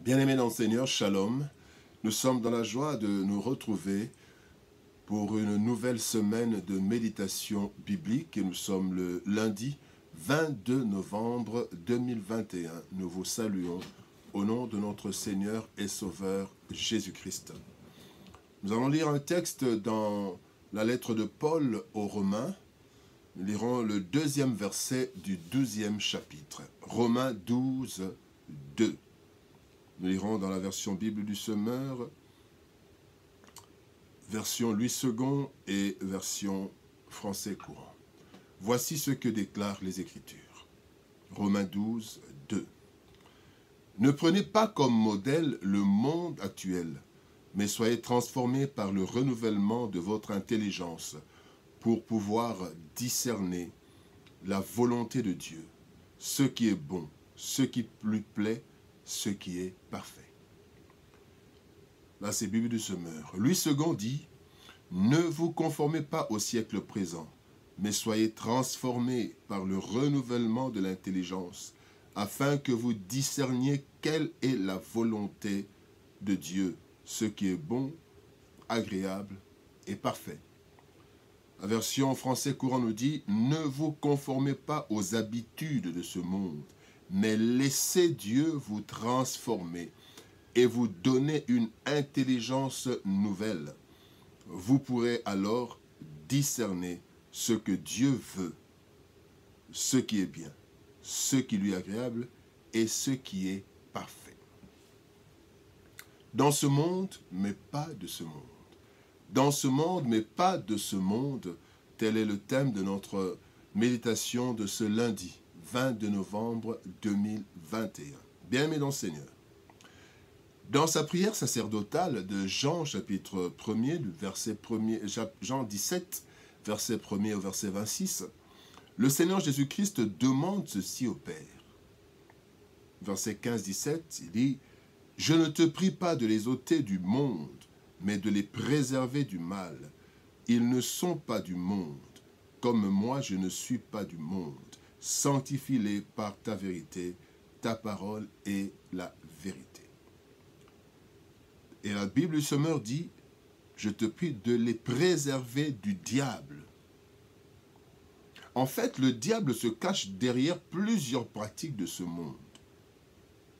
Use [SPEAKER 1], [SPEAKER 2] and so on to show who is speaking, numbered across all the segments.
[SPEAKER 1] Bien-aimés dans le Seigneur, Shalom. Nous sommes dans la joie de nous retrouver pour une nouvelle semaine de méditation biblique et nous sommes le lundi 22 novembre 2021. Nous vous saluons au nom de notre Seigneur et Sauveur Jésus-Christ. Nous allons lire un texte dans la lettre de Paul aux Romains. Nous lirons le deuxième verset du 12e chapitre. Romains 12, 2. Nous lirons dans la version Bible du Semeur, version Louis II et version français courant. Voici ce que déclarent les Écritures. Romains 12, 2. Ne prenez pas comme modèle le monde actuel, mais soyez transformés par le renouvellement de votre intelligence pour pouvoir discerner la volonté de Dieu, ce qui est bon, ce qui lui plaît, ce qui est parfait. Là, c'est Bible du Semeur. Louis II dit « Ne vous conformez pas au siècle présent, mais soyez transformés par le renouvellement de l'intelligence, afin que vous discerniez quelle est la volonté de Dieu, ce qui est bon, agréable et parfait. » La version français courant nous dit « Ne vous conformez pas aux habitudes de ce monde, mais laissez Dieu vous transformer et vous donner une intelligence nouvelle. Vous pourrez alors discerner ce que Dieu veut, ce qui est bien, ce qui lui est agréable et ce qui est parfait. Dans ce monde, mais pas de ce monde. Dans ce monde, mais pas de ce monde, tel est le thème de notre méditation de ce lundi, 22 novembre 2021. Bien-aimés dans le Seigneur. Dans sa prière sacerdotale de Jean, chapitre 1er, Jean 17, verset 1er au verset 26, le Seigneur Jésus-Christ demande ceci au Père. Verset 15-17, il dit « Je ne te prie pas de les ôter du monde, mais de les préserver du mal. Ils ne sont pas du monde, comme moi je ne suis pas du monde. Sanctifie-les par ta vérité, ta parole est la vérité. » Et la Bible du Semeur dit, je te prie de les préserver du diable. En fait, le diable se cache derrière plusieurs pratiques de ce monde.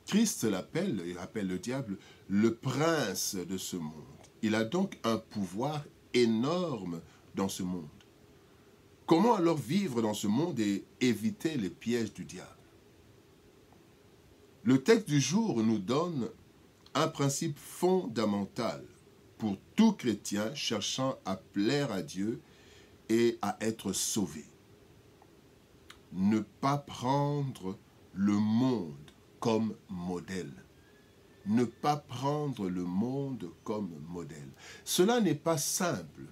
[SPEAKER 1] Christ l'appelle, il appelle le diable, le prince de ce monde. Il a donc un pouvoir énorme dans ce monde. Comment alors vivre dans ce monde et éviter les pièges du diable? Le texte du jour nous donne un principe fondamental pour tout chrétien cherchant à plaire à Dieu et à être sauvé. Ne pas prendre le monde comme modèle. Ne pas prendre le monde comme modèle. Cela n'est pas simple,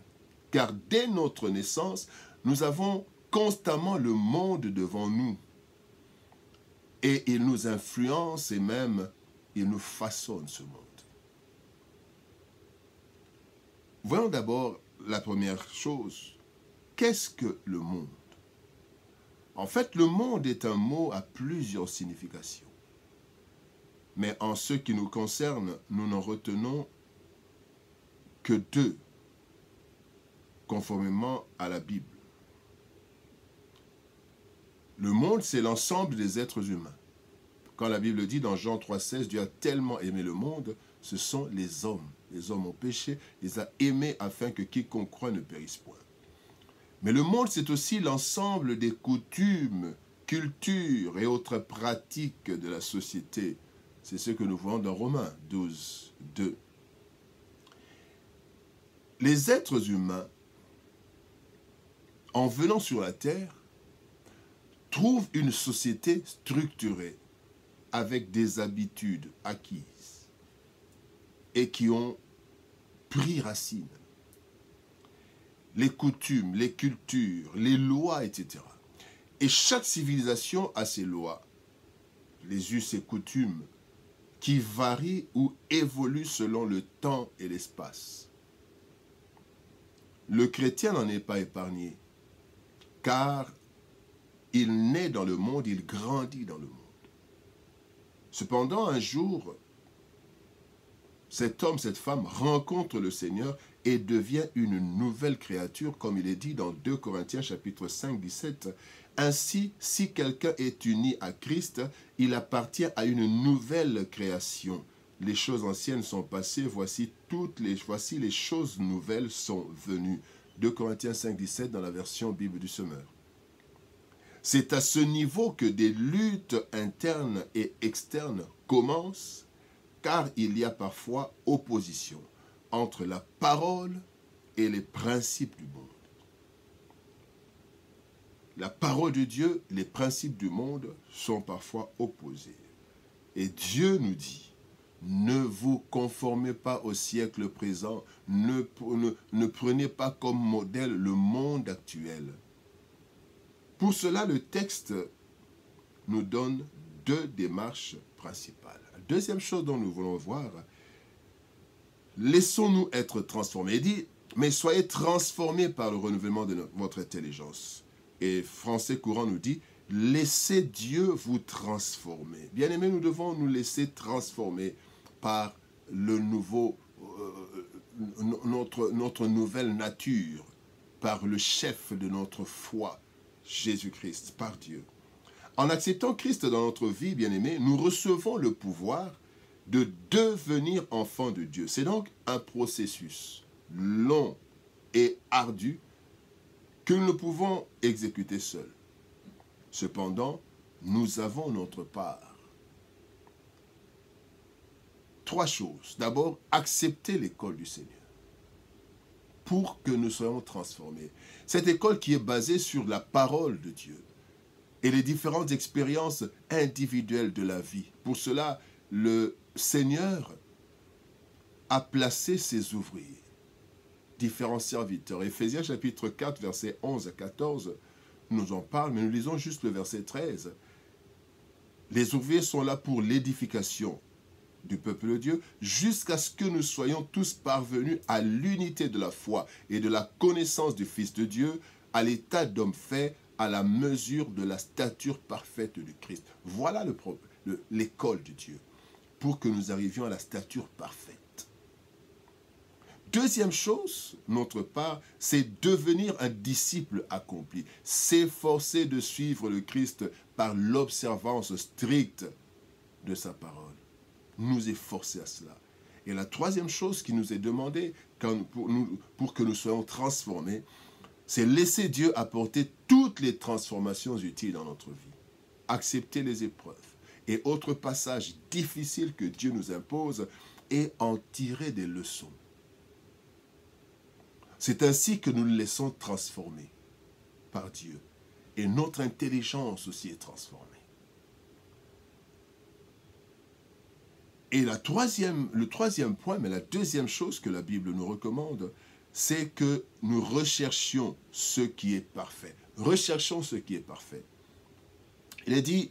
[SPEAKER 1] car dès notre naissance, nous avons constamment le monde devant nous. Et il nous influence et même il nous façonne ce monde. Voyons d'abord la première chose. Qu'est-ce que le monde? En fait, le monde est un mot à plusieurs significations. Mais en ce qui nous concerne, nous n'en retenons que deux, conformément à la Bible. Le monde, c'est l'ensemble des êtres humains. Quand la Bible dit dans Jean 3,16, Dieu a tellement aimé le monde, ce sont les hommes. Les hommes ont péché, les a aimés afin que quiconque croit ne périsse point. Mais le monde, c'est aussi l'ensemble des coutumes, cultures et autres pratiques de la société. C'est ce que nous voyons dans Romains 12, 2. Les êtres humains, en venant sur la terre, trouvent une société structurée avec des habitudes acquises et qui ont pris racine. Les coutumes, les cultures, les lois, etc. Et chaque civilisation a ses lois, les us et coutumes, qui varient ou évoluent selon le temps et l'espace. Le chrétien n'en est pas épargné, car il naît dans le monde, il grandit dans le monde. Cependant, un jour, cet homme, cette femme rencontre le Seigneur et devient une nouvelle créature, comme il est dit dans 2 Corinthiens chapitre 5, 17. Ainsi, si quelqu'un est uni à Christ, il appartient à une nouvelle création. Les choses anciennes sont passées, voici les choses nouvelles sont venues. 2 Corinthiens 5, 17 dans la version Bible du Semeur. C'est à ce niveau que des luttes internes et externes commencent, car il y a parfois opposition entre la parole et les principes du monde. La parole de Dieu, les principes du monde sont parfois opposés. Et Dieu nous dit, ne vous conformez pas au siècle présent, ne prenez pas comme modèle le monde actuel. Pour cela, le texte nous donne deux démarches principales. La deuxième chose dont nous voulons voir, laissons-nous être transformés. Il dit, mais soyez transformés par le renouvellement de votre intelligence. Et Français courant nous dit, laissez Dieu vous transformer. Bien-aimés, nous devons nous laisser transformer par le nouveau, notre nouvelle nature, par le chef de notre foi, Jésus-Christ, par Dieu. En acceptant Christ dans notre vie, bien-aimés, nous recevons le pouvoir de devenir enfants de Dieu. C'est donc un processus long et ardu que nous ne pouvons exécuter seuls. Cependant, nous avons notre part. Trois choses. D'abord, accepter l'école du Seigneur pour que nous soyons transformés. Cette école qui est basée sur la parole de Dieu et les différentes expériences individuelles de la vie. Pour cela, le Seigneur a placé ses ouvriers, différents serviteurs. Éphésiens chapitre 4, versets 11 à 14, nous en parle, mais nous lisons juste le verset 13. Les ouvriers sont là pour l'édification du peuple de Dieu, jusqu'à ce que nous soyons tous parvenus à l'unité de la foi et de la connaissance du Fils de Dieu, à l'état d'homme fait, à la mesure de la stature parfaite du Christ. Voilà l'école de Dieu, pour que nous arrivions à la stature parfaite. Deuxième chose, notre part, c'est devenir un disciple accompli, s'efforcer de suivre le Christ par l'observance stricte de sa parole. Nous efforcer à cela. Et la troisième chose qui nous est demandée pour que nous soyons transformés, c'est laisser Dieu apporter toutes les transformations utiles dans notre vie. Accepter les épreuves et autres passages difficiles que Dieu nous impose et en tirer des leçons. C'est ainsi que nous le laissons transformer par Dieu. Et notre intelligence aussi est transformée. Et le troisième point, mais la deuxième chose que la Bible nous recommande, c'est que nous recherchions ce qui est parfait. Recherchons ce qui est parfait. Il est dit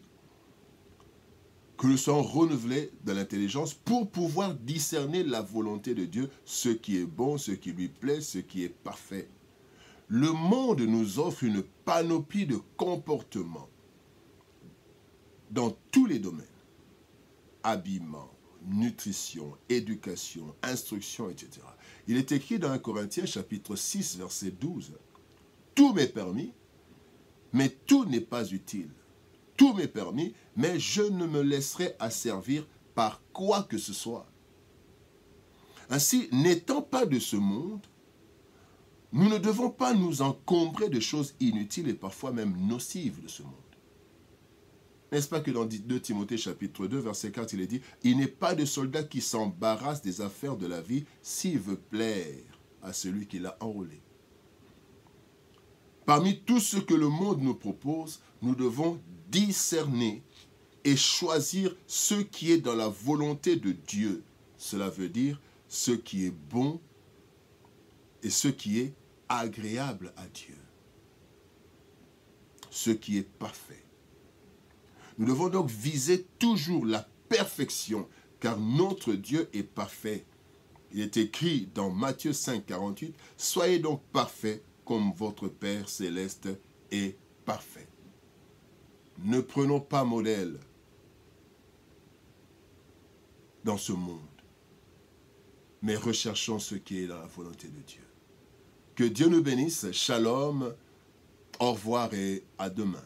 [SPEAKER 1] que nous soyons renouvelés de l'intelligence pour pouvoir discerner la volonté de Dieu, ce qui est bon, ce qui lui plaît, ce qui est parfait. Le monde nous offre une panoplie de comportements dans tous les domaines. Habillement, nutrition, éducation, instruction, etc. Il est écrit dans 1 Corinthiens chapitre 6, verset 12. Tout m'est permis, mais tout n'est pas utile. Tout m'est permis, mais je ne me laisserai asservir par quoi que ce soit. Ainsi, n'étant pas de ce monde, nous ne devons pas nous encombrer de choses inutiles et parfois même nocives de ce monde. N'est-ce pas que dans 2 Timothée chapitre 2, verset 4, il est dit « Il n'est pas de soldat qui s'embarrasse des affaires de la vie s'il veut plaire à celui qui l'a enrôlé. » Parmi tout ce que le monde nous propose, nous devons discerner et choisir ce qui est dans la volonté de Dieu. Cela veut dire ce qui est bon et ce qui est agréable à Dieu. Ce qui est parfait. Nous devons donc viser toujours la perfection, car notre Dieu est parfait. Il est écrit dans Matthieu 5, 48, « Soyez donc parfaits comme votre Père céleste est parfait. » Ne prenons pas modèle dans ce monde. mais recherchons ce qui est dans la volonté de Dieu. Que Dieu nous bénisse. Shalom. Au revoir et à demain.